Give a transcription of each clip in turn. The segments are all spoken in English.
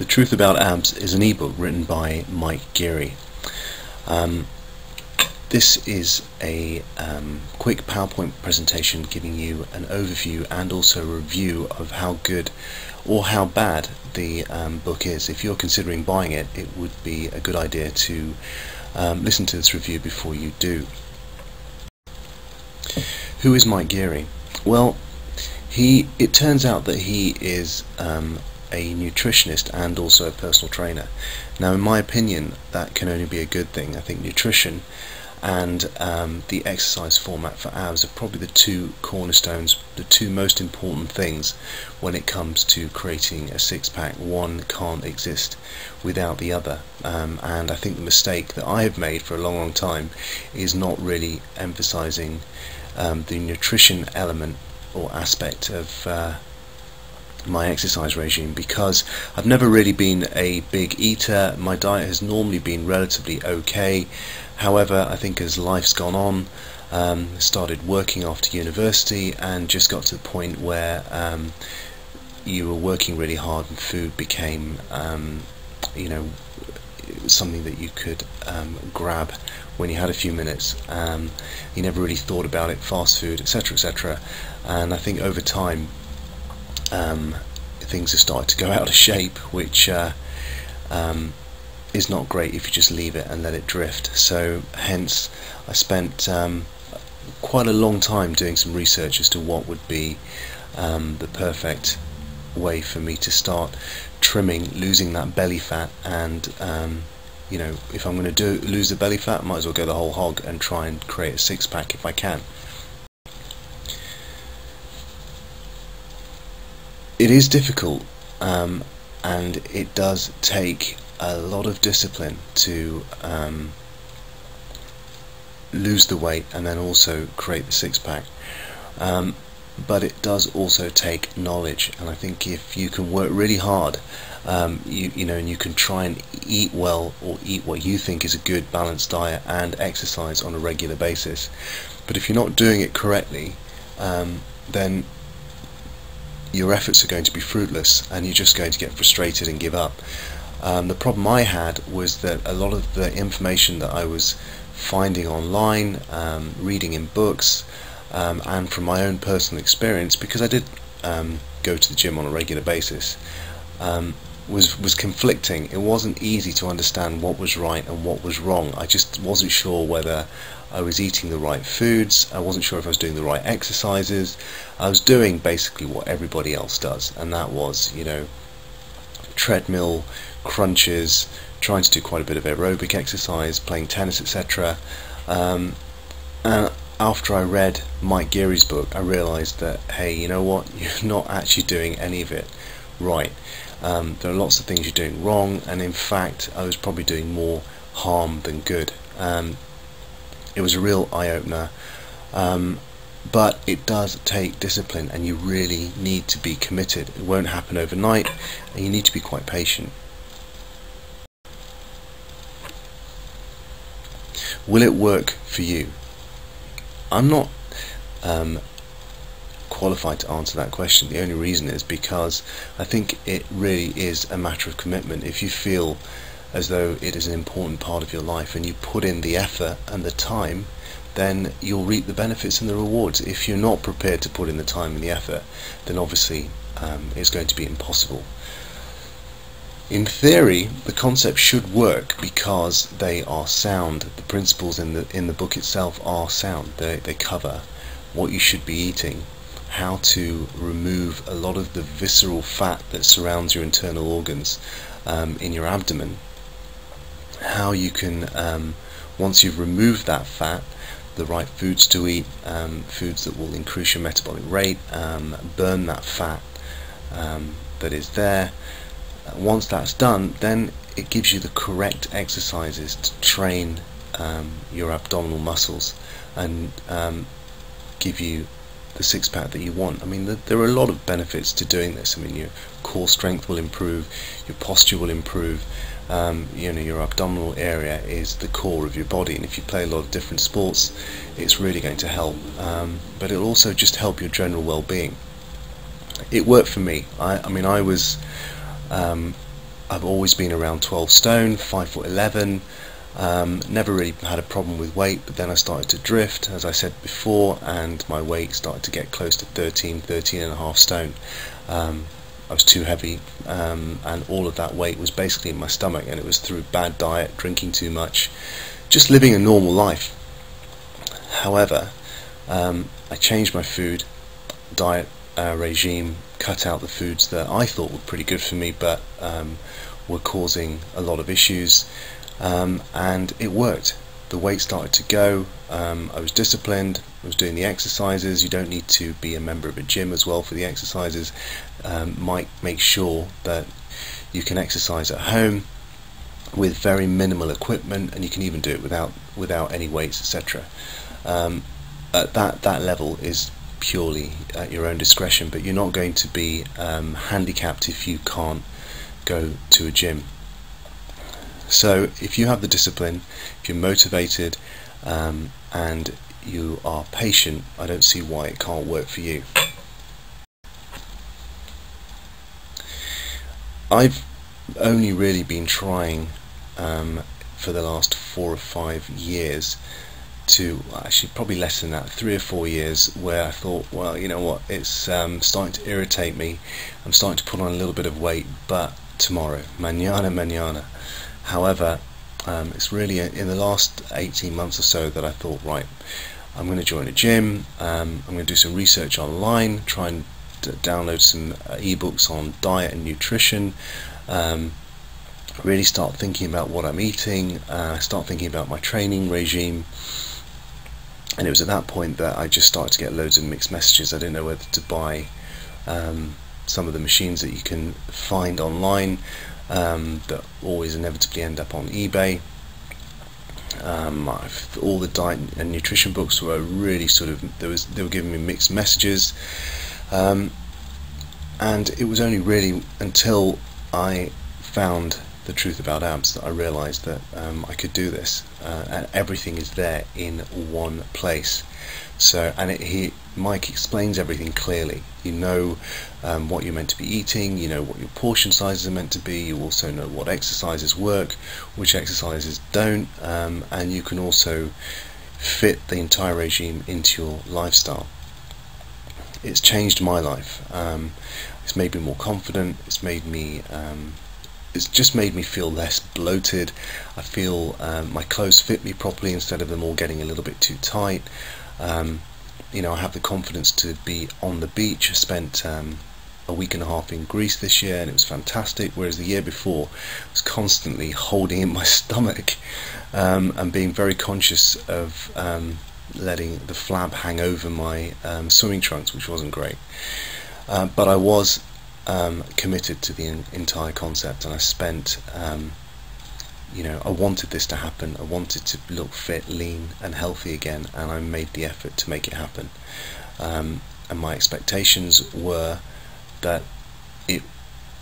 The Truth About Abs is an ebook written by Mike Geary. This is a quick PowerPoint presentation giving you an overview and also a review of how good or how bad the book is. If you're considering buying it, it would be a good idea to listen to this review before you do. Who is Mike Geary? Well, it turns out that he is a nutritionist and also a personal trainer. Now, in my opinion, that can only be a good thing. I think nutrition and the exercise format for abs are probably the two cornerstones, the two most important things when it comes to creating a six-pack. One can't exist without the other, and I think the mistake that I have made for a long time is not really emphasizing the nutrition element or aspect of my exercise regime, because I've never really been a big eater. My diet has normally been relatively okay. However, I think as life's gone on, started working after university and just got to the point where you were working really hard and food became something that you could grab when you had a few minutes. You never really thought about it, fast food, etc., etc. And I think over time things have started to go out of shape, which is not great if you just leave it and let it drift. So hence I spent quite a long time doing some research as to what would be the perfect way for me to start trimming, losing that belly fat, and if I'm going to lose the belly fat, I might as well go the whole hog and try and create a six-pack if I can. It is difficult, and it does take a lot of discipline to lose the weight and then also create the six-pack. But it does also take knowledge, and I think if you can work really hard, and you can try and eat well, or eat what you think is a good balanced diet, and exercise on a regular basis. But if you're not doing it correctly, then your efforts are going to be fruitless and you're just going to get frustrated and give up. The problem I had was that a lot of the information that I was finding online, reading in books, and from my own personal experience, because I did go to the gym on a regular basis, was conflicting. It wasn't easy to understand what was right and what was wrong. I just wasn't sure whether I was eating the right foods. I wasn't sure if I was doing the right exercises. I was doing basically what everybody else does, and that was, treadmill, crunches, trying to do quite a bit of aerobic exercise, playing tennis, etc. And after I read Mike Geary's book, I realised that, hey, you know what, you're not actually doing any of it right. There are lots of things you're doing wrong, and in fact I was probably doing more harm than good. It was a real eye-opener, but it does take discipline, and you really need to be committed. It won't happen overnight, and you need to be quite patient. Will it work for you? I'm not qualified to answer that question. The only reason is because I think it really is a matter of commitment. If you feel as though it is an important part of your life and you put in the effort and the time, then you'll reap the benefits and the rewards. If you're not prepared to put in the time and the effort, then obviously it's going to be impossible. In theory, the concept should work because they are sound. The principles in the book itself are sound. They cover what you should be eating, how to remove a lot of the visceral fat that surrounds your internal organs in your abdomen, how you can, once you've removed that fat, the right foods to eat, foods that will increase your metabolic rate, burn that fat that is there. Once that's done, then it gives you the correct exercises to train your abdominal muscles and give you the six-pack that you want. I mean, there are a lot of benefits to doing this. I mean, your core strength will improve, your posture will improve. Your abdominal area is the core of your body, and if you play a lot of different sports, it's really going to help. But it'll also just help your general well-being. It worked for me. I mean, I was I've always been around 12 stone, 5'11". Never really had a problem with weight, but then I started to drift, as I said before, and my weight started to get close to 13 and a half stone. I was too heavy, and all of that weight was basically in my stomach, and it was through bad diet, drinking too much, just living a normal life. However, I changed my food, diet regime, cut out the foods that I thought were pretty good for me, but were causing a lot of issues, and it worked. The weight started to go. I was disciplined. I was doing the exercises. You don't need to be a member of a gym as well for the exercises. Mike makes sure that you can exercise at home with very minimal equipment, and you can even do it without any weights, etc. At that level is purely at your own discretion, but you're not going to be handicapped if you can't go to a gym. So if you have the discipline, if you're motivated, and you are patient, I don't see why it can't work for you. I've only really been trying for the last 4 or 5 years to, actually probably less than that, 3 or 4 years, where I thought, well, you know what, it's starting to irritate me. I'm starting to put on a little bit of weight, but tomorrow, mañana. However, it's really in the last 18 months or so that I thought, right, I'm going to join a gym. I'm going to do some research online, try and download some ebooks on diet and nutrition, really start thinking about what I'm eating, start thinking about my training regime. And it was at that point that I just started to get loads of mixed messages. I didn't know whether to buy some of the machines that you can find online, that always inevitably end up on eBay. All the diet and nutrition books were really sort of, they were giving me mixed messages, and it was only really until I found the truth about abs that I realized that I could do this, and everything is there in one place. So, and Mike explains everything clearly. You know what you're meant to be eating, you know what your portion sizes are meant to be, you also know what exercises work, which exercises don't, and you can also fit the entire regime into your lifestyle. It's changed my life. It's made me more confident. It's just made me feel less bloated. I feel my clothes fit me properly instead of them all getting a little bit too tight. You know, I have the confidence to be on the beach. I spent a week and a half in Greece this year, and it was fantastic, whereas the year before I was constantly holding in my stomach, and being very conscious of letting the flab hang over my swimming trunks, which wasn't great. But I was committed to the entire concept, and I spent, you know, I wanted this to happen. I wanted to look fit, lean and healthy again, and I made the effort to make it happen. And my expectations were that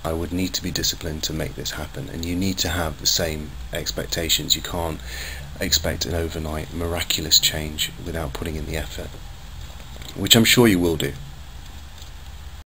I would need to be disciplined to make this happen, and you need to have the same expectations. You can't expect an overnight miraculous change without putting in the effort, which I'm sure you will do.